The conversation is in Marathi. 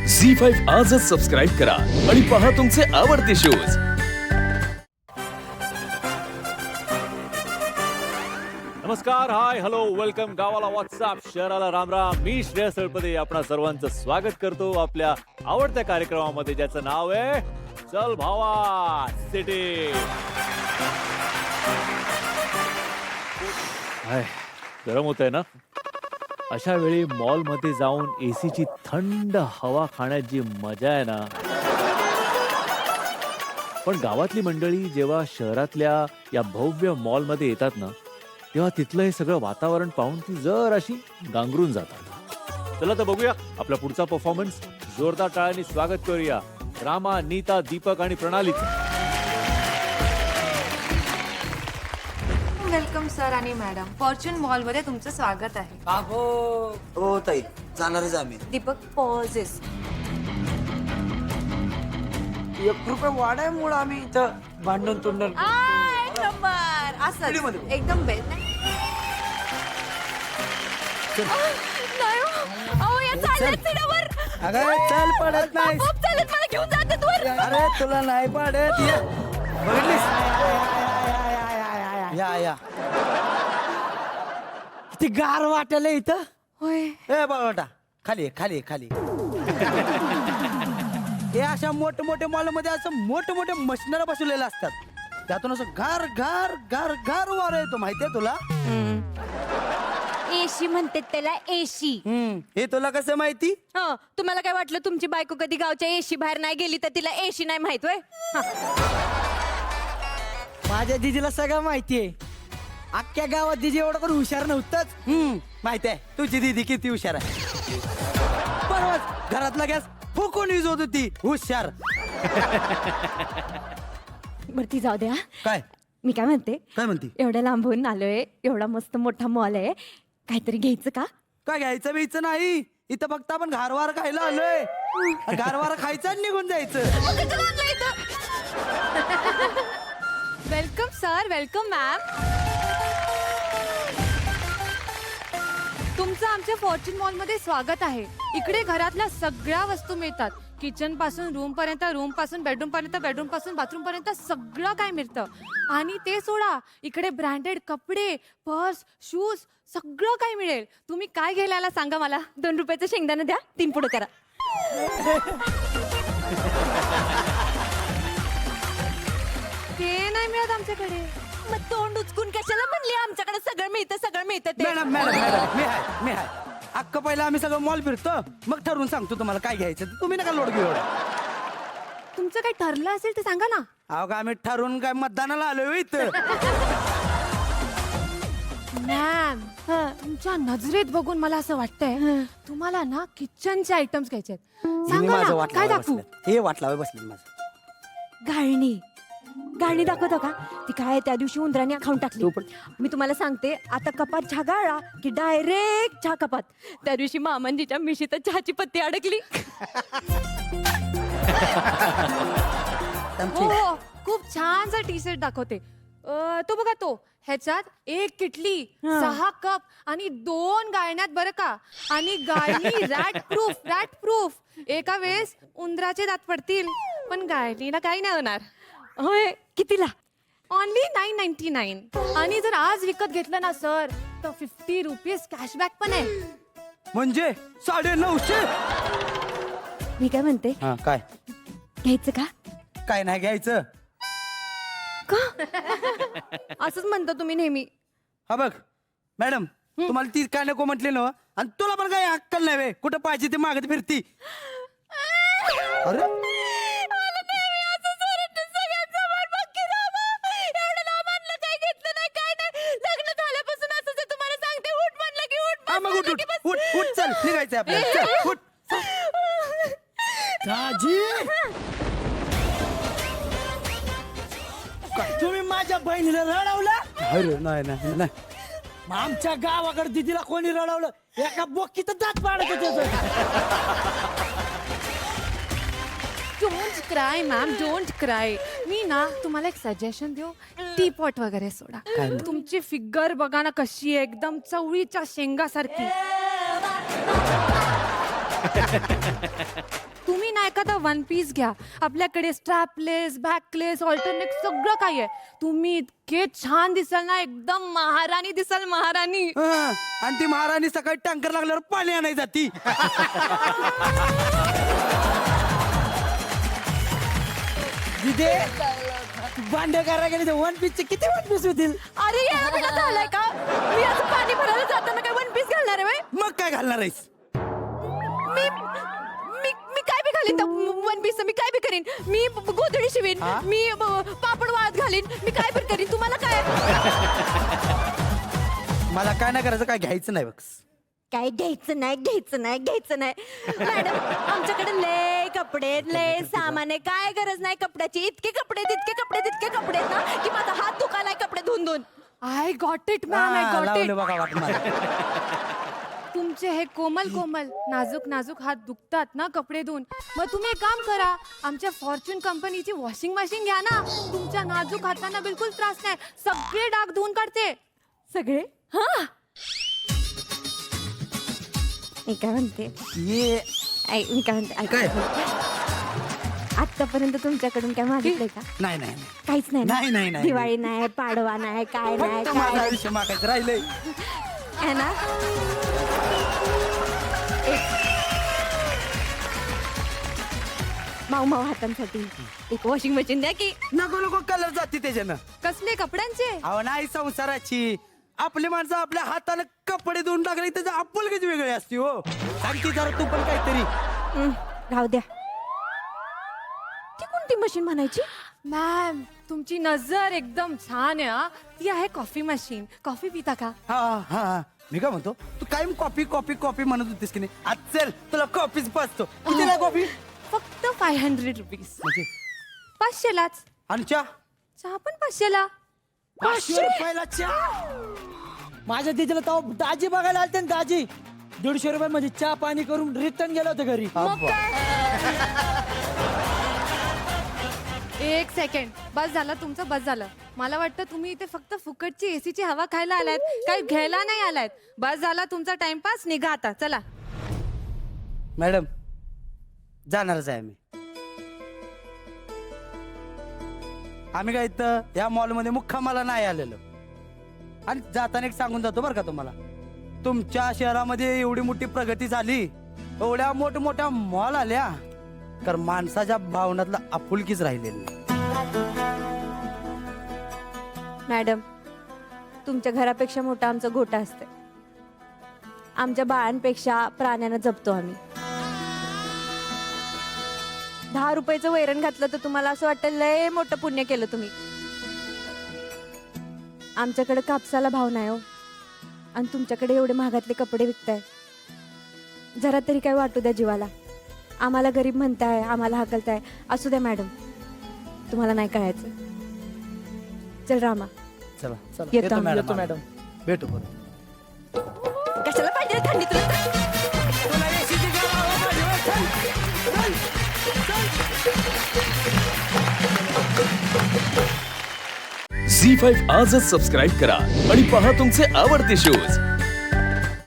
झी5 आजच सबस्क्राईब करा आणि पहा तुमचे आवडते शोज. नमस्कार, हाय, हॅलो, वेलकम. गावाला व्हॉट्सअप, शहराला राम राम. मी श्रेयस तळपदे आपणा सर्वांचं स्वागत करतो आपल्या आवडत्या कार्यक्रमामध्ये, ज्याचं नाव आहे चल भावा सिटी. गरम होत आहे ना. अशा वेळी मॉल मध्ये जाऊन एसीची थंड हवा खाण्यात जी मजा आहे ना. पण गावातली मंडळी जेव्हा शहरातल्या या भव्य मॉल मध्ये येतात ना, तेव्हा तिथलं हे सगळं वातावरण पाहून ती जर अशी गांगरून जातात. चला तर बघूया आपला पुढचा परफॉर्मन्स. जोरदार टाळ्यांनी स्वागत करूया रामा, नीता, दीपक आणि प्रणालीचं. वेलकम सर आणि मॅडम. फॉर्च्यून मॉल मध्ये तुमचं स्वागत आहे. बाबो हो ताई, जाणारच आम्ही. दीपक पॉझेस. 1 रुपये वाढायमुळे आम्ही इथं भांडण तुंडण नंबर असं एकदम बेस्ट. नाही हो, या चालत सीटावर. अगं चल पडत नाही. खूप चालत, मला घेऊन जातात वर. अरे तुला नाही पडत. ये. बघितलीस? या किती गार वाटलं इथं. होय. ए बाबा खाली ये, खाली ये, खाली हे अशा मोठमोठ्या मॉल मध्ये असं मोठमोठे मशिनरी बसवलेल्या असतात. त्यातून असं गार गार गार गार वारा येतो, माहितीये तुला? एशी म्हणते त्याला, एशी. हे तुला कसं माहिती? तुम्हाला काय वाटलं तुमची बायको कधी गावच्या एशी बाहेर नाही गेली तर तिला एशी नाही माहित होय? माझ्या दीदीला सगळं माहितीये. अख्ख्या गावात दीदी एवढं कोण हुशार नव्हतंच. माहिती आहे तुझी दीदी किती हुशार आहे. परवाच घरातला गॅस फुकून यूज होत होती. हुशार. बरं ती जाऊ द्या. काय मी काय म्हणते, काय म्हणती? एवढ्या लांबून आलोय, एवढा मस्त मोठा मॉल आहे, काहीतरी घ्यायचं का? काय घ्यायचं बियचं नाही. इथं फक्त आपण घारवार खायला आलोय. घारवार खायचं आणि निघून जायचं. Welcome sir, welcome ma'am. तुमचं आमच्या फॉर्च्यून मॉल मध्ये स्वागत आहे. इकडे घरातल्या सगळ्या वस्तू मिळतात. किचन पासून रूम पर्यंत, रूम पासून बेडरूम पर्यंत, बेडरूम पासून बाथरूम पर्यंत सगळं काय मिळतं. आणि ते सोडा, इकडे ब्रँडेड कपडे, पर्स, शूज सगळं काय मिळेल. तुम्ही काय घ्यायला आला सांगा मला. 2 रुपयाचं शेंगदाणा द्या, 3 पुढं करा. ते नाही मिळत आमच्याकडे. मग तोंड उचकून कशाला म्हणली आमच्याकडे सगळं मिळतं, सगळं मिळतं ते. मॅडम मॅडम मॅडम मी आहे. अक्क पहिला आम्ही सगळं मॉल फिरतो, मग ठरवून सांगतो तुम्हाला काय घ्यायचं. तुम्ही नका लोड घेऊ एवढं. तुमचं काही ठरलं असेल तर सांगा ना. अहो का आम्ही ठरवून काय मतदानाला आलोय इथं. मॅम, तुमच्या नजरेत बघून मला असं वाटतंय तुम्हाला ना किचनचे आयटम्स घ्यायचे आहेत. सांगा ना, काय दाखवू? हे वाटला बसले माझं. गाळणी. गाळणी दाखवतो का? ती काय त्या दिवशी उंदराने खाऊन टाकली. मी तुम्हाला सांगते, आता कपात चहा गाळला की डायरेक्ट चहा कपात. त्या दिवशी मामांजीच्या मिशीत चहाची पत्ती अडकली. हो, खूप छानसा टी शर्ट दाखवते. तो बघा, तो ह्याच्यात 1 किटली, 6 कप आणि 2 गाळण्यात बरं का. आणि गाळणी रॅट प्रूफ. एका वेळेस उंदराचे दात पडतील, पण गाळणीला काही नाही होणार. होय. कितीला? ओनली 999. आणि जर आज विकत घेतलं ना सर, तर 50 रुपीज कॅशबॅक पण आहे. म्हणजे 950. मी काय म्हणते, काय घ्यायचं का? काय नाही घ्यायचं. असंच म्हणतो तुम्ही नेहमी. हा बघ मॅडम, तुम्हाला ती काय नको म्हटली ना, आणि तुला पण काही अक्कल नाही वे. कुठं पाहिजे ते मागत फिरती. अरे उठ चल, निघायचं आपल्याला. तुम्ही माझ्या बहिणीला रडवलं. अरे नाही. आमच्या गावाकडे दिदीला कोणी रडवलं, एका बोकीत दात पाडत होते. Don't cry ma'am, don't cry. मी ना तुम्हाला एक सजेशन देऊ, टी पॉट वगैरे सोडा. तुमची फिगर बघा ना कशी आहे, एकदम चवळीच्या शेंगासारखी. एखादा वन पीस घ्या. आपल्याकडे स्ट्रॅपलेस, बॅकलेस, ऑल्टरनेट सगळं काही आहे. तुम्ही इतके छान दिसाल ना, एकदम महाराणी दिसाल, महाराणी. आणि ती महाराणी सकाळी टँकर लागल्यावर पाणी आणाय जाती. दिदे भांडे करा गेले वन पीसचे किती वन पीस होतील? अरे यार बेटा झालाय का? मी आज पाणी भरायला जाताना काय वन पीस घालणार आहे बाई? मग काय घालणार आहेस? मी मी मी काय बी घालीन वन पीस, मी काय बी करीन. मी गोधडी शिवीन, मी पापड वाळत घालीन, मी काय पण करीन. तुम्हाला काय? मला काय नाही करायचं, काय घ्यायचं नाही बघ. काय घ्यायचं नाही, घ्यायचं नाही, घ्यायचं नाही. मॅडम आमच्याकडे लय कपडे, लय सामान आहे. काय गरज नाही कपड्याची. इतके कपडे, तितके कपडे, तितके कपडे आहेत ना की माझा हात दुखालाय कपडे धुवून धुवून. I got it ma'am, I got लावले इट. बघा वाट मला. तुमचे हे कोमल कोमल नाजूक नाजूक हात दुखतात ना कपडे धुवून. मग तुम्ही एक काम करा, आमच्या फॉर्च्यून कंपनीची वॉशिंग मशीन घ्या ना. तुमच्या नाजूक हातांना बिलकुल त्रास नाही, सगळे डाग धुवून काढते. सगळे? हा. मी काय म्हणते, ये मी काय म्हणते काय? आतापर्यंत तुमच्याकडून काय मागितलंय का? नाही नाही काहीच नाही ना? नाही, नाही, नाही. दिवाळी नाही, पाडवा नाही, काय नाही, फक्त माझं काय आयुष्य मागायचं राहिलंय. आहे ना? माऊ माऊ हातांसाठी एक वॉशिंग मशीन द्या की. नको नको कलर जाते त्याच्यानं. कसले कपड्यांचे? अहो नाही, संसाराची. आपली माणसं आपल्या हातानं कपडे धुवून टाकले त्याचं आपुलकीच वेगळी असते हो. आणखी जरा तू पण काहीतरी. राहू द्या. ती कोणती मशीन म्हणायची? मॅम तुमची नजर एकदम छान आहे हा. ती आहे कॉफी मशीन. कॉफी पिता का? हा हा मी काय म्हणतो, तू कायम कॉफी कॉफी कॉफी म्हणत होतीस की नाही. आज चल तुला कॉफीच पाचतो. कितीला कॉफी? फक्त 500 रुपीज. म्हणजे 500लाच. आणि चहा? चहा पण 500ला. 500 रुपयाला चहा? माझ्या दिदीला तेव्हा दाजी बघायला आलते ना, दाजी 150 रुपयामध्ये चहा पाणी करून रिटर्न गेलो होतो घरी. मग काय? एक सेकंड, बस झालं तुमचं, बस झालं. मला वाटतं तुम्ही इथे फक्त फुकटची एसीची हवा खायला आलायत, काही घ्यायला नाही आलायत. बस झाला तुमचा टाइमपास, निघा आता, चला. मॅडम जाणारच आहे आम्ही काय इथं या मॉलमध्ये मुक्कामाला नाही आलेलो. आणि जाताना एक सांगून जातो बरं का तुम्हाला, तुमच्या शहरामध्ये एवढी मोठी प्रगती झाली, एवढ्या मोठमोठ्या मॉल आल्या, तर माणसाच्या भावनातला आपुलकीच राहिलेली नाही. मॅडम तुमच्या घरापेक्षा मोठा आमचा गोटा असते. आमच्या बाळांपेक्षा प्राण्यांना जपतो आम्ही. 10 रुपयाचं वैरण घातलं तर तुम्हाला असं वाटतं लय मोठं पुण्य केलं तुम्ही. आमच्याकडे कापसाला भाव नाही हो, आणि तुमच्याकडे एवढे महागातले कपडे विकताय. जरा तरी काय वाटू द्या जीवाला. आम्हाला गरीब म्हणताय, आम्हाला हाकलताय. असू द्या मॅडम, तुम्हाला नाही कळायचं. चल रामा, चला चला येतो येतो येतो मॅडम. मॅडम. भेटू परत. कशाला पाहिजे थंडी तुला? झी 5 आजच सबस्क्राईब करा आणि पहा तुमचे आवडते शोज